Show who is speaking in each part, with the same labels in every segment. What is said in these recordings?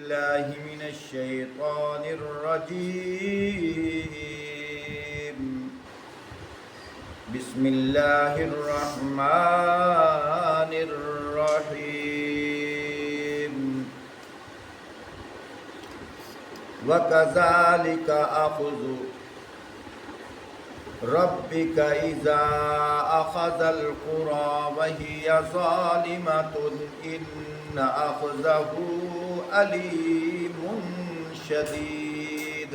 Speaker 1: بالله من الشيطان الرجيم. بسم الله الرحمن الرحيم. وكذلك أخذ ربك إذا أخذ القرى وهي ظالمة إن أخذه أليم شدید.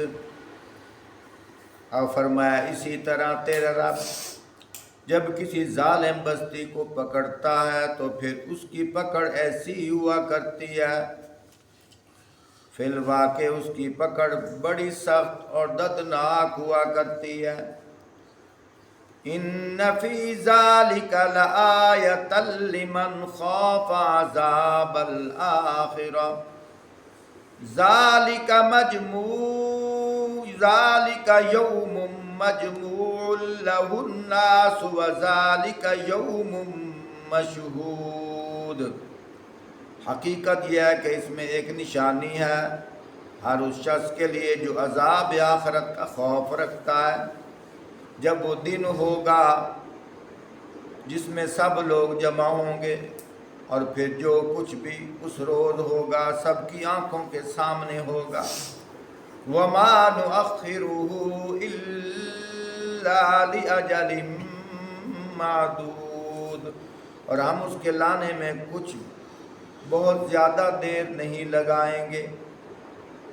Speaker 1: اور فرمایا اسی طرح تیرا رب جب کسی ظالم بستی کو پکڑتا ہے تو پھر اس کی پکڑ ایسی ہوا کرتی ہے. فی الواقع اس کی پکڑ بڑی سخت اور دردناک ہوا کرتی ہے. ان فی ذالک لآیۃ لمن خاف عذاب الآخرہ. ذالک یوم مجموع لہ الناس وذالک یوم مشہود. حقیقت یہ ہے کہ اس میں ایک نشانی ہے ہر اس شخص کے لیے جو عذاب آخرت کا خوف رکھتا ہے. جب وہ دن ہوگا جس میں سب لوگ جمع ہوں گے اور پھر جو کچھ بھی اس روز ہوگا سب کی آنکھوں کے سامنے ہوگا. وَمَا نُؤَخِّرُهُ إِلَّا لِأَجَلٍ مَّعْدُودٍ. اور ہم اس کے لانے میں کچھ بہت زیادہ دیر نہیں لگائیں گے.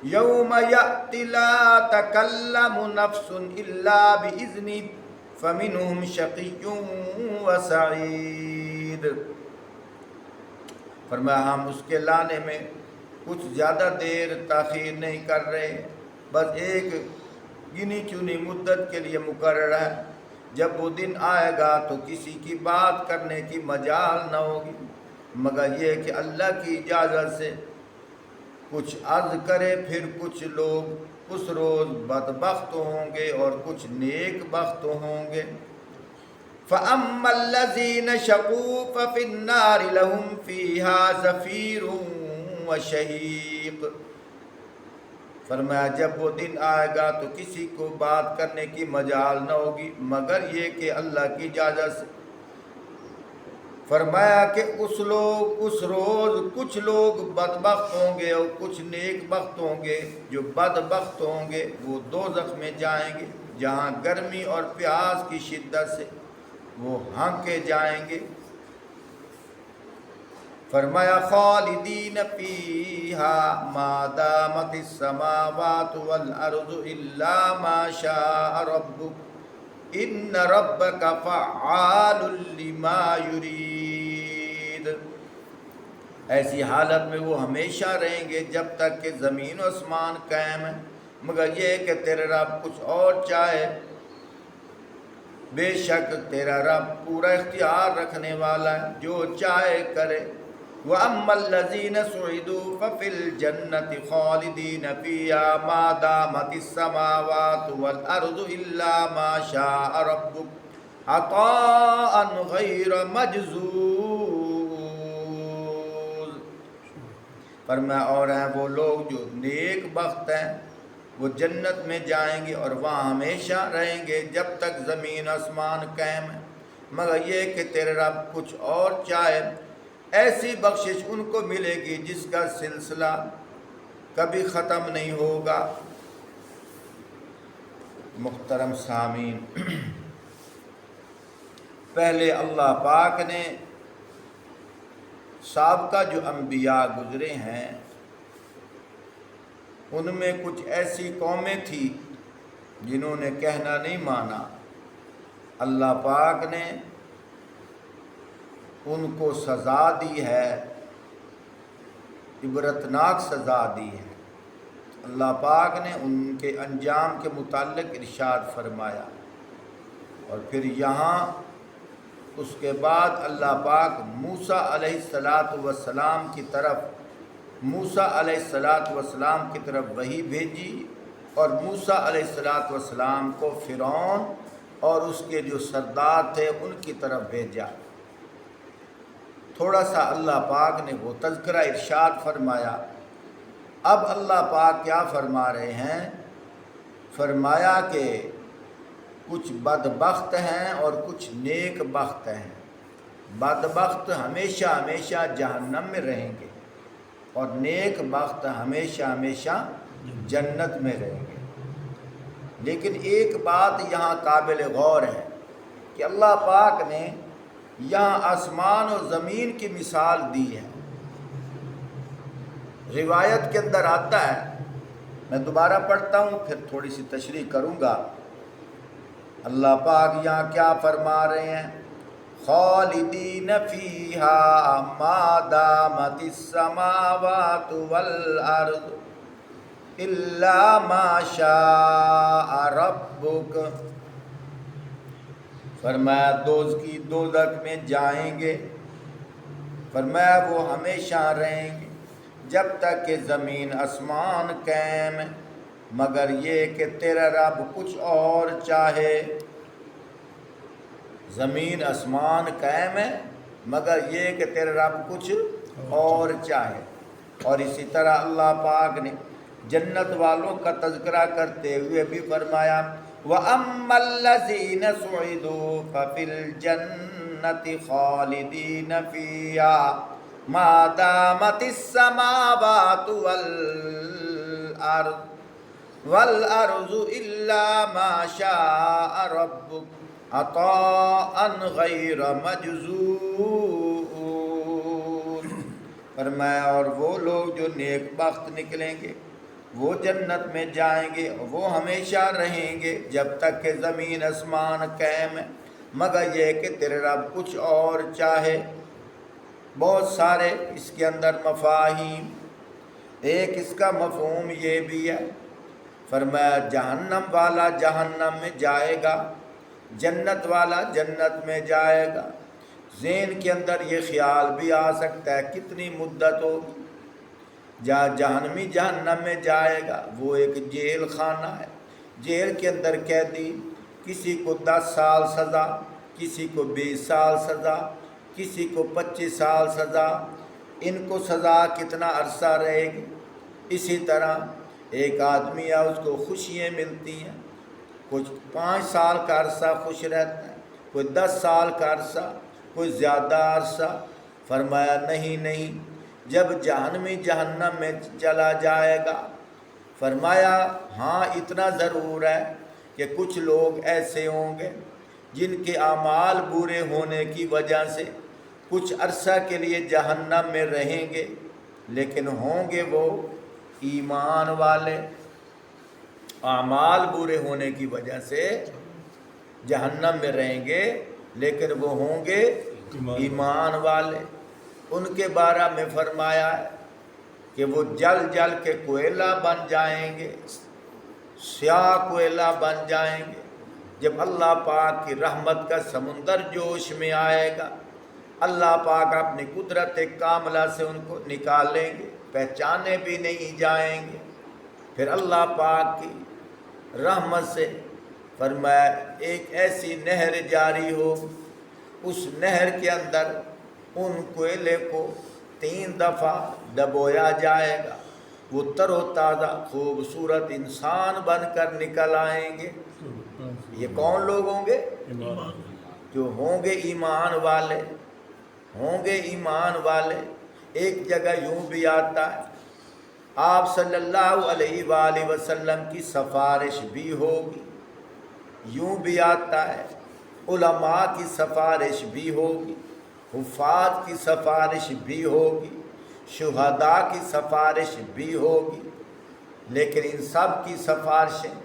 Speaker 1: یوم یأتی لا تکلم نفس الا بإذنہ فمنہم شقی وسعید. فرمایا ہم اس کے لانے میں کچھ زیادہ دیر تاخیر نہیں کر رہے، بس ایک گنی چنی مدت کے لیے مقرر ہے. جب وہ دن آئے گا تو کسی کی بات کرنے کی مجال نہ ہوگی مگر یہ کہ اللہ کی اجازت سے کچھ عرض کرے. پھر کچھ لوگ اس روز بدبخت ہوں گے اور کچھ نیک بخت ہوں گے. فَأَمَّا الَّذِينَ شَقُوا فَفِي النَّارِ لَهُمْ فِيهَا زَفِيرٌ وَشَهِيقٌ. فرمایا جب وہ دن آئے گا تو کسی کو بات کرنے کی مجال نہ ہوگی مگر یہ کہ اللہ کی اجازت سے. فرمایا کہ اس روز کچھ لوگ بدبخت ہوں گے اور کچھ نیک بخت ہوں گے. جو بدبخت ہوں گے وہ دوزخ میں جائیں گے جہاں گرمی اور پیاس کی شدت سے وہ ہانکے جائیں گے. فرمایا خالدین فیہا ما دامت السماوات والارض الا ما شاء ربک ان ربک فعال لما یرید. ایسی حالت میں وہ ہمیشہ رہیں گے جب تک کہ زمین و آسمان قائم ہے مگر یہ کہ تیرا رب کچھ اور چاہے. بے شک تیرا رب پورا اختیار رکھنے والا ہے، جو چاہے کرے. وَأَمَّا الَّذِينَ سُعِدُوا فَفِي الْجَنَّةِ خَالِدِينَ فِيهَا مَا دَامَتِ السَّمَاوَاتُ وَالْأَرْضُ إِلَّا مَا شَاءَ رَبُّكَ عَطَاءً غَيْرَ مَجْذُوذٍ. فرمایا اور ہیں وہ لوگ جو نیک بخت ہیں وہ جنت میں جائیں گے اور وہاں ہمیشہ رہیں گے جب تک زمین آسمان قائم ہے مگر یہ کہ تیرے رب کچھ اور چاہے. ایسی بخشش ان کو ملے گی جس کا سلسلہ کبھی ختم نہیں ہوگا. محترم سامعین، پہلے اللہ پاک نے سابقہ جو انبیاء گزرے ہیں ان میں کچھ ایسی قومیں تھیں جنہوں نے کہنا نہیں مانا. اللہ پاک نے ان کو سزا دی ہے، عبرتناک سزا دی ہے. اللہ پاک نے ان کے انجام کے متعلق ارشاد فرمایا. اور پھر یہاں اس کے بعد اللہ پاک موسیٰ علیہ السلام کی طرف وحی بھیجی اور موسیٰ علیہ السلام کو فرعون اور اس کے جو سردار تھے ان کی طرف بھیجا. تھوڑا سا اللہ پاک نے وہ تذکرہ ارشاد فرمایا. اب اللہ پاک کیا فرما رہے ہیں؟ فرمایا کہ کچھ بدبخت ہیں اور کچھ نیک بخت ہیں۔ بدبخت ہمیشہ ہمیشہ جہنم میں رہیں گے اور نیک بخت ہمیشہ ہمیشہ جنت میں رہیں گے۔ لیکن ایک بات یہاں قابل غور ہے کہ اللہ پاک نے یہاں آسمان اور زمین کی مثال دی ہے۔ روایت کے اندر آتا ہے، میں دوبارہ پڑھتا ہوں پھر تھوڑی سی تشریح کروں گا۔ اللہ پاک یہاں کیا فرما رہے ہیں؟ خالدین فیہا ما دامت السماوات والارض الا ما شاء ربک۔ فرمایا دوزخ میں جائیں گے، فرمایا وہ ہمیشہ رہیں گے جب تک کہ زمین آسمان قائم ہے، مگر یہ کہ تیرا رب کچھ اور چاہے۔ زمین آسمان قائم ہے مگر یہ کہ تیرا رب کچھ اور چاہے۔ اور اسی طرح اللہ پاک نے جنت والوں کا تذکرہ کرتے ہوئے بھی فرمایا وَأَمَّا الَّذِينَ سُعِدُوا فَفِي الْجَنَّةِ خَالِدِينَ فِيهَا مَا دَامَتِ السَّمَاوَاتُ وَالْأَرْضُ إِلَّا مَا شَاءَ رَبُّكَ عَطَاءً غَيْرَ مَجْذُوذٍ۔ فرمایا اور وہ لوگ جو نیک بخت نکلیں گے وہ جنت میں جائیں گے، وہ ہمیشہ رہیں گے جب تک کہ زمین آسمان قائم ہے، مگر یہ کہ تیرے رب کچھ اور چاہے۔ بہت سارے اس کے اندر مفاہیم، ایک اس کا مفہوم یہ بھی ہے، فرمایا جہنم والا جہنم میں جائے گا، جنت والا جنت میں جائے گا۔ ذہن کے اندر یہ خیال بھی آ سکتا ہے کتنی مدت ہوگی۔ جہاں جہنمی جہنم میں جائے گا وہ ایک جیل خانہ ہے، جیل کے اندر قیدی، کسی کو 10 سال سزا، کسی کو 20 سال سزا، کسی کو 25 سال سزا۔ ان کو سزا کتنا عرصہ رہے گی؟ اسی طرح ایک آدمی ہے اس کو خوشیاں ملتی ہیں، کچھ 5 سال کا عرصہ خوش رہتا ہے، کوئی 10 سال کا عرصہ، کوئی زیادہ عرصہ۔ فرمایا نہیں، جب جہنمی جہنم میں چلا جائے گا، فرمایا ہاں اتنا ضرور ہے کہ کچھ لوگ ایسے ہوں گے جن کے اعمال برے ہونے کی وجہ سے کچھ عرصہ کے لیے جہنم میں رہیں گے، لیکن ہوں گے وہ ایمان والے۔ اعمال برے ہونے کی وجہ سے جہنم میں رہیں گے لیکن وہ ہوں گے ایمان والے۔ ان کے بارے میں فرمایا ہے کہ وہ جل جل کے کوئلہ بن جائیں گے، سیاہ کوئلہ بن جائیں گے۔ جب اللہ پاک کی رحمت کا سمندر جوش میں آئے گا، اللہ پاک اپنی قدرت کاملہ سے ان کو نکالیں گے، پہچانے بھی نہیں جائیں گے۔ پھر اللہ پاک کی رحمت سے فرمایا ایک ایسی نہر جاری ہو، اس نہر کے اندر ان کوئلے کو 3 دفعہ ڈبویا جائے گا، وہ تر و تازہ خوبصورت انسان بن کر نکل آئیں گے۔ یہ کون لوگ ہوں گے؟ جو ہوں گے ایمان والے، ہوں گے ایمان والے۔ ایک جگہ یوں بھی آتا ہے آپ صلی اللہ علیہ وآلہ وسلم کی سفارش بھی ہوگی، یوں بھی آتا ہے علماء کی سفارش بھی ہوگی، حفاظ کی سفارش بھی ہوگی، شہداء کی سفارش بھی ہوگی، لیکن ان سب کی سفارشیں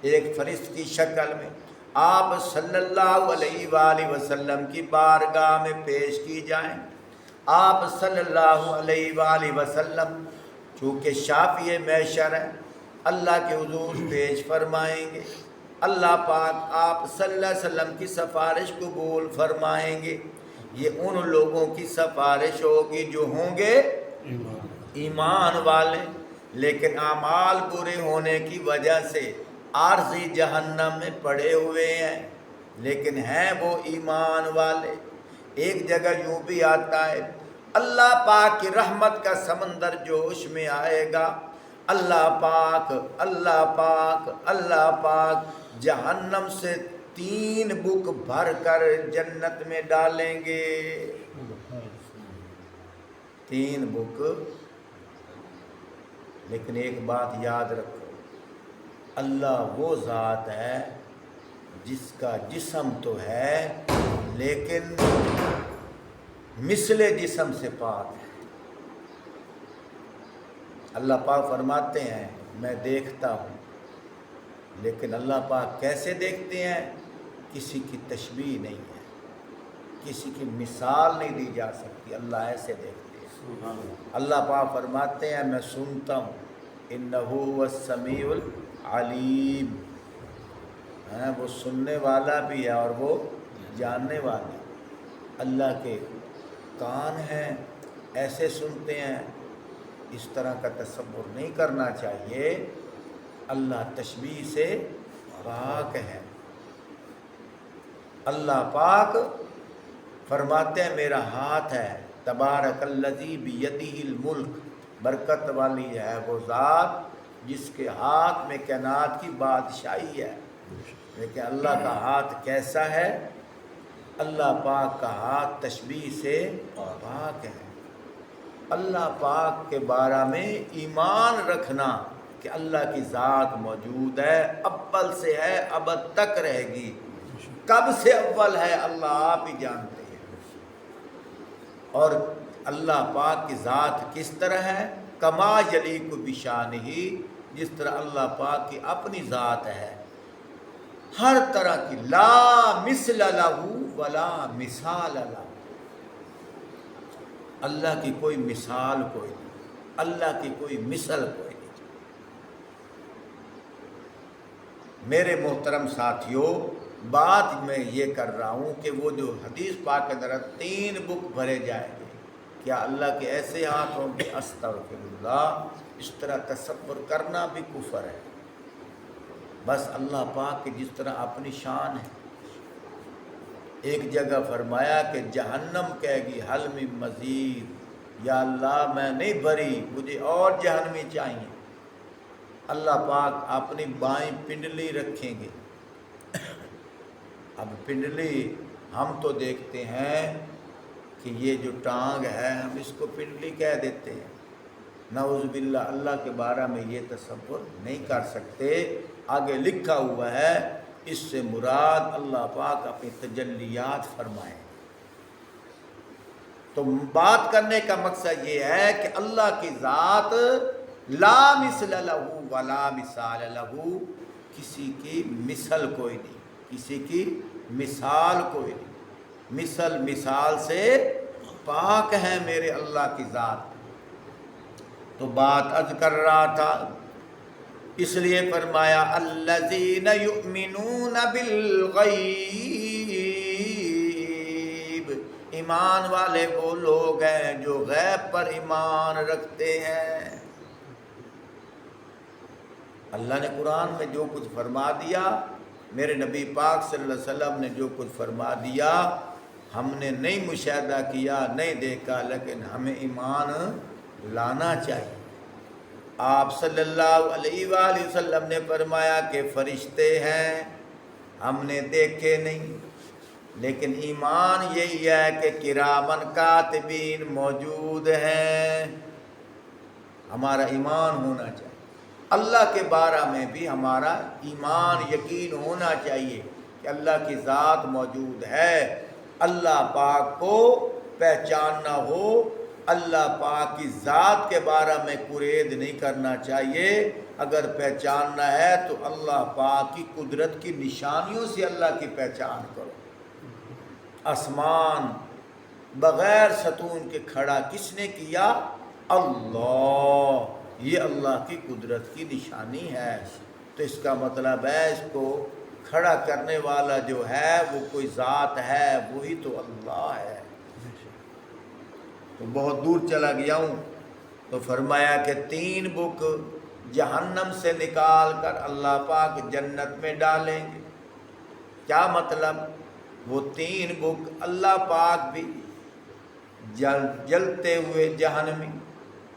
Speaker 1: ایک فرشتے کی شکل میں آپ صلی اللہ علیہ وآلہ وسلم کی بارگاہ میں پیش کی جائیں۔ آپ صلی اللہ علیہ وآلہ وسلم چونکہ شافی محشر ہے، اللہ کے حضور پیش فرمائیں گے، اللہ پاک آپ صلی اللہ علیہ وسلم کی سفارش قبول فرمائیں گے۔ یہ ان لوگوں کی سفارش ہوگی جو ہوں گے ایمان والے، لیکن اعمال برے ہونے کی وجہ سے عارضی جہنم میں پڑے ہوئے ہیں، لیکن ہیں وہ ایمان والے۔ ایک جگہ یوں بھی آتا ہے اللہ پاک کی رحمت کا سمندر جوش میں آئے گا، اللہ پاک اللہ پاک اللہ پاک جہنم سے 3 بک بھر کر جنت میں ڈالیں گے. 3 بک. لیکن ایک بات یاد رکھو، اللہ وہ ذات ہے جس کا جسم تو ہے لیکن مثل جسم سے پاک ہے. اللہ پاک فرماتے ہیں میں دیکھتا ہوں، لیکن اللہ پاک کیسے دیکھتے ہیں؟ کسی کی تشبیہ نہیں ہے، کسی کی مثال نہیں دی جا سکتی. اللہ ایسے دیکھتے ہیں. اللہ پاک فرماتے ہیں میں سنتا ہوں، انہ هو السمیع العلیم. وہ سننے والا بھی ہے اور وہ جاننے والا ہے. اللہ کے کان ہیں، ایسے سنتے ہیں. اس طرح کا تصور نہیں کرنا چاہیے. اللہ تشبیہ سے پاک ہے. اللہ پاک فرماتے ہیں میرا ہاتھ ہے، تبارک الذی بیدہ الملک. برکت والی ہے وہ ذات جس کے ہاتھ میں کائنات کی بادشاہی ہے. لیکن اللہ کا ہاتھ کیسا ہے؟ اللہ پاک کا ہاتھ تشبیہ سے پاک ہے. اللہ پاک کے بارے میں ایمان رکھنا کہ اللہ کی ذات موجود ہے، اول سے ہے، ابد تک رہے گی. کب سے اول ہے اللہ آپ ہی جانتے ہیں. اور اللہ پاک کی ذات کس طرح ہے؟ کما یلیق بشانہ، جس طرح اللہ پاک کی اپنی ذات ہے ہر طرح کی. لا مثل لہ ولا مثال لہ. اللہ کی کوئی مثال کوئی نہیں، اللہ کی کوئی مثل کوئی نہیں. میرے محترم ساتھیوں، بات میں یہ کر رہا ہوں کہ وہ جو حدیث پاک کے اندر 3 بک بھرے جائیں گے، کیا اللہ کے ایسے ہاتھ ہوں گے؟ استغفر اللہ. اس طرح تصور کرنا بھی کفر ہے. بس اللہ پاک کے جس طرح اپنی شان ہے. ایک جگہ فرمایا کہ جہنم کہے گی حل من مزید، یا اللہ میں نہیں بھری، مجھے اور جہنمی چاہیے. اللہ پاک اپنی بائیں پنڈلی رکھیں گے. اب پنڈلی ہم تو دیکھتے ہیں کہ یہ جو ٹانگ ہے ہم اس کو پنڈلی کہہ دیتے ہیں. نعوذ باللہ، اللہ کے بارے میں یہ تصور نہیں کر سکتے. آگے لکھا ہوا ہے اس سے مراد اللہ پاک اپنی تجلیات فرمائیں. تو بات کرنے کا مقصد یہ ہے کہ اللہ کی ذات لا مثل لہ ولا مثال لہ. کسی کی مثل کوئی نہیں، کسی کی مثال کوئی نہیں. مثال سے پاک ہے میرے اللہ کی ذات. تو بات عرض کر رہا تھا، اس لیے فرمایا الذین یؤمنون بالغیب. ایمان والے وہ لوگ ہیں جو غیب پر ایمان رکھتے ہیں. اللہ نے قرآن میں جو کچھ فرما دیا، میرے نبی پاک صلی اللہ علیہ وسلم نے جو کچھ فرما دیا، ہم نے نہیں مشاہدہ کیا، نہیں دیکھا، لیکن ہمیں ایمان لانا چاہیے. آپ صلی اللہ علیہ وآلہ وسلم نے فرمایا کہ فرشتے ہیں، ہم نے دیکھے نہیں، لیکن ایمان یہی ہے کہ کرامن کاتبین موجود ہیں. ہمارا ایمان ہونا چاہیے. اللہ کے بارے میں بھی ہمارا ایمان یقین ہونا چاہیے کہ اللہ کی ذات موجود ہے. اللہ پاک کو پہچاننا ہو، اللہ پاک کی ذات کے بارے میں قرید نہیں کرنا چاہیے. اگر پہچاننا ہے تو اللہ پاک کی قدرت کی نشانیوں سے اللہ کی پہچان کرو. آسمان بغیر ستون کے کھڑا کس نے کیا؟ اللہ. یہ اللہ کی قدرت کی نشانی ہے. تو اس کا مطلب ہے اس کو کھڑا کرنے والا جو ہے وہ کوئی ذات ہے، وہی تو اللہ ہے. تو بہت دور چلا گیا ہوں. تو فرمایا کہ 3 بک جہنم سے نکال کر اللہ پاک جنت میں ڈالیں گے. کیا مطلب؟ وہ 3 بک اللہ پاک بھی جلتے ہوئے جہنمی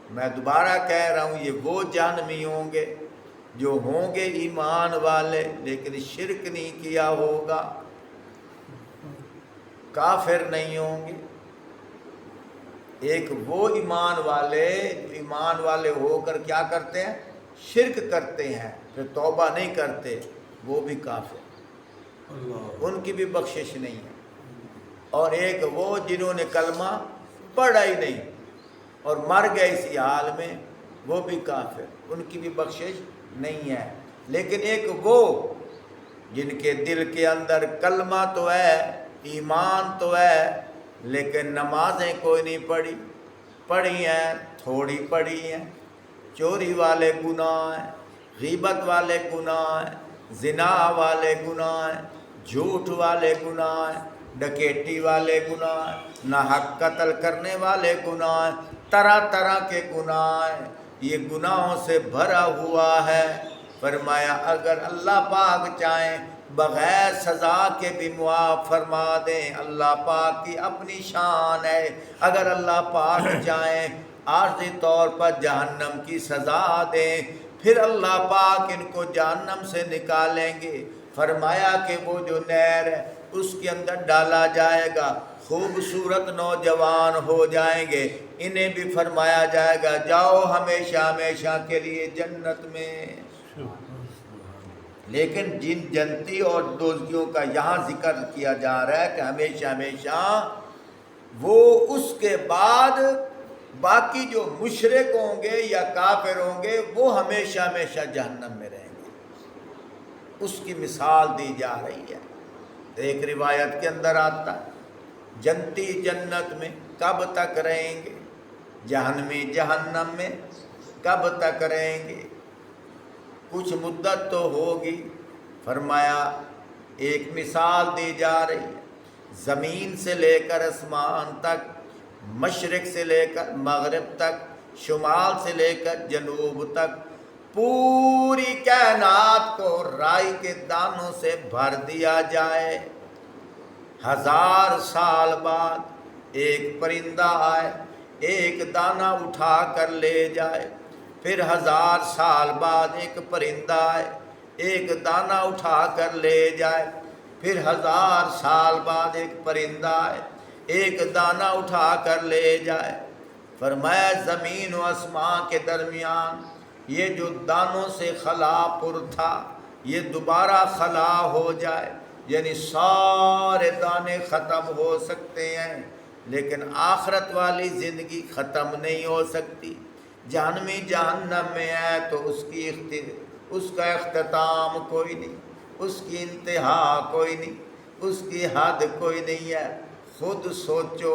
Speaker 1: میں دوبارہ کہہ رہا ہوں یہ وہ جہنمی ہوں گے جو ہوں گے ایمان والے لیکن شرک نہیں کیا ہوگا، کافر نہیں ہوں گے۔ ایک وہ ایمان والے ہو کر کیا کرتے ہیں؟ شرک کرتے ہیں، پھر توبہ نہیں کرتے، وہ بھی کافر، ان کی بھی بخشش نہیں ہے۔ اور ایک وہ جنہوں نے کلمہ پڑھا ہی نہیں اور مر گئے اسی حال میں، وہ بھی کافر، ان کی بھی بخشش نہیں ہے۔ لیکن ایک وہ جن کے دل کے اندر کلمہ تو ہے، ایمان تو ہے، لیکن نمازیں کوئی نہیں پڑھی ہیں، تھوڑی پڑھی ہیں، چوری والے گناہ ہیں، غیبت والے گناہ ہیں، زنا والے گناہ ہیں، جھوٹ والے گناہ ہیں، ڈکیٹی والے گناہ ہیں، ناحق قتل کرنے والے گناہ ہیں، طرح طرح کے گناہ ہیں، یہ گناہوں سے بھرا ہوا ہے۔ فرمایا اگر اللہ پاک چاہیں بغیر سزا کے بھی معاف فرما دیں، اللہ پاک کی اپنی شان ہے۔ اگر اللہ پاک چاہیں عارضی طور پر جہنم کی سزا دیں، پھر اللہ پاک ان کو جہنم سے نکالیں گے۔ فرمایا کہ وہ جو نہر ہے اس کے اندر ڈالا جائے گا، خوبصورت نوجوان ہو جائیں گے، انہیں بھی فرمایا جائے گا جاؤ ہمیشہ ہمیشہ کے لیے جنت میں۔ لیکن جن جنتی اور دوزیوں کا یہاں ذکر کیا جا رہا ہے کہ ہمیشہ ہمیشہ، وہ اس کے بعد باقی جو مشرک ہوں گے یا کافر ہوں گے وہ ہمیشہ ہمیشہ جہنم میں رہیں گے۔ اس کی مثال دی جا رہی ہے۔ ایک روایت کے اندر آتا ہے جنتی جنت میں کب تک رہیں گے، جہنمی جہنم میں کب تک رہیں گے؟ کچھ مدت تو ہوگی۔ فرمایا ایک مثال دی جا رہی ہے، زمین سے لے کر آسمان تک، مشرق سے لے کر مغرب تک، شمال سے لے کر جنوب تک، پوری کائنات کو رائی کے دانوں سے بھر دیا جائے، 1000 سال بعد ایک پرندہ آئے، ایک دانہ اٹھا کر لے جائے، پھر 1000 سال بعد ایک پرندہ آئے، ایک دانہ اٹھا کر لے جائے، پھر 1000 سال بعد ایک پرندہ آئے، ایک دانہ اٹھا کر لے جائے۔ فرمایا زمین و آسمان کے درمیان یہ جو دانوں سے خلا پر تھا یہ دوبارہ خلا ہو جائے، یعنی سارے دانے ختم ہو سکتے ہیں لیکن آخرت والی زندگی ختم نہیں ہو سکتی۔ جہنمی جہنم میں ہے تو اس کا اختتام کوئی نہیں، اس کی انتہا کوئی نہیں، اس کی حد کوئی نہیں ہے۔ خود سوچو،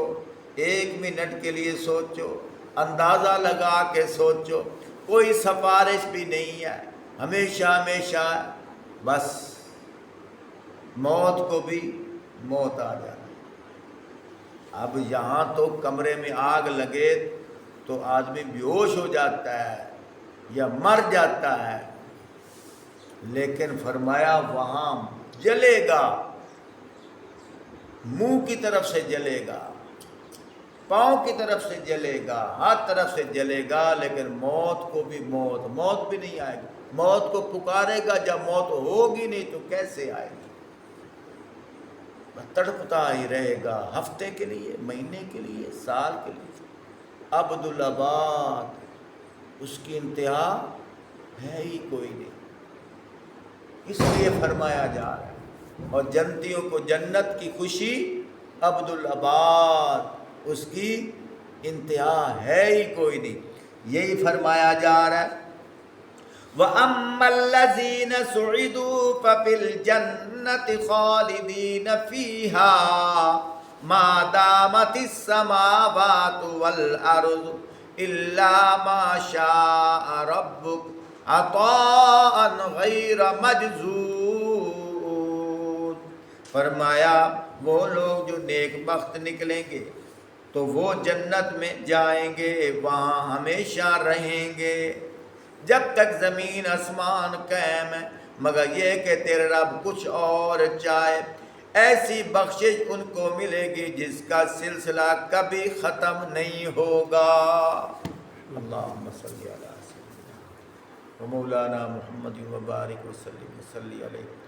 Speaker 1: 1 منٹ کے لیے سوچو، اندازہ لگا کے سوچو، کوئی سفارش بھی نہیں ہے، ہمیشہ ہمیشہ بس موت کو بھی موت آ جانا۔ اب یہاں تو کمرے میں آگ لگے تو آدمی بیہوش ہو جاتا ہے یا مر جاتا ہے، لیکن فرمایا وہاں جلے گا، منہ کی طرف سے جلے گا، پاؤں کی طرف سے جلے گا، ہر طرف سے جلے گا، لیکن موت کو بھی موت بھی نہیں آئے گی۔ موت کو پکارے گا جب موت ہوگی نہیں تو کیسے آئے گی؟ تڑپتا ہی رہے گا، ہفتے کے لیے، مہینے کے لیے، سال کے لیے۔ عبدالآباد اس کی انتہا ہے ہی کوئی نہیں، اس لیے فرمایا جا رہا ہے۔ اور جنتیوں کو جنت کی خوشی، عبدالآباد اس کی انتہا ہے ہی کوئی نہیں، یہی فرمایا جا رہا ہے۔ وَأَمَّا الَّذِينَ سُعِدُوا فَفِي الْجَنَّةِ خَالِدِينَ فِيهَا مَا دَامَتِ السَّمَاوَاتُ وَالْأَرْضُ إِلَّا مَا شَاءَ رَبُّكَ عَطَاءً غَيْرَ مَجْذُوذٍ۔ فرمایا وہ لوگ جو نیک بخت نکلیں گے تو وہ جنت میں جائیں گے، وہاں ہمیشہ رہیں گے جب تک زمین آسمان قائم ہے، مگر یہ کہ تیرے رب کچھ اور چاہے۔ ایسی بخشش ان کو ملے گی جس کا سلسلہ کبھی ختم نہیں ہوگا۔ اللہم صلی علی سیدنا و مولانا محمد و بارک وسلم وصلی علیہ